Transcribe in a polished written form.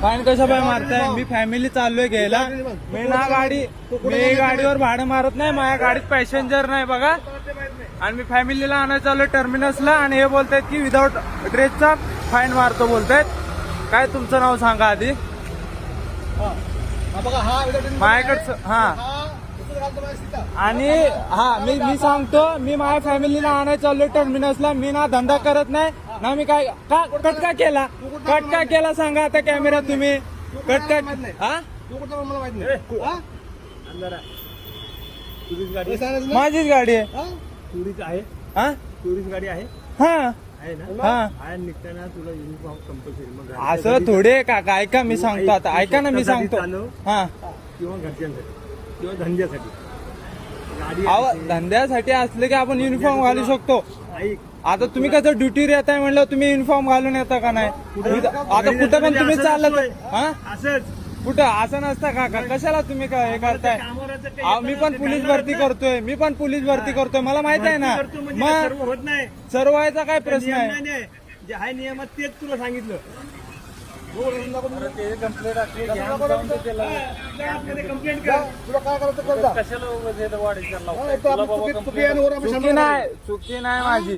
Fine कशा पाय मारताय? मी family चाललोय घ्यायला. मी गाडीवर भाडं मारत नाही. माझ्या गाडीत पॅसेंजर नाही बघा. आणि मी फॅमिलीला आणायला चाललोय टर्मिनसला. आणि हे बोलतायत की विदाऊट ड्रेसचा फाईन मारतो बोलतायत. काय तुमचं नाव सांगा आधी. माझ्याकडचं आणि मी सांगतो, मी माझ्या फॅमिलीला आणायला चाललोय टर्मिनसला. मी ना धंदा करत नाही ना. मी काय कट का केला सांगा आता कॅमेरा तुम्ही. कट का माझीच गाडी आहे. टुरिस्ट आहे. टुरिस्ट गाडी आहे. निघताना तुला युनिफॉर्म कंपल्सरी. असं थोडे काका ऐका मी सांगतो आता. ऐका ना मी सांगतो. किंवा घरच्यांसाठी किंवा धंद्यासाठी. धंद्यासाठी असलं की आपण युनिफॉर्म घालू शकतो. आता तुम्ही कसं ड्युटीवर येताय म्हणलं, तुम्ही युनिफॉर्म घालून येता का नाही? आता कुठं पण तुम्ही चाललं असंच कुठं असं नसतं काका. कशाला तुम्ही हे करताय? मी पण पोलीस भरती करतोय. मला माहित आहे ना. मग होत नाही. सर्व व्हायचा काय प्रश्न आहे? जे आहे नियमात तेच तुला सांगितलं. कंप्लेंट कर. तुला काय करायचं? चुकी नाही माझी.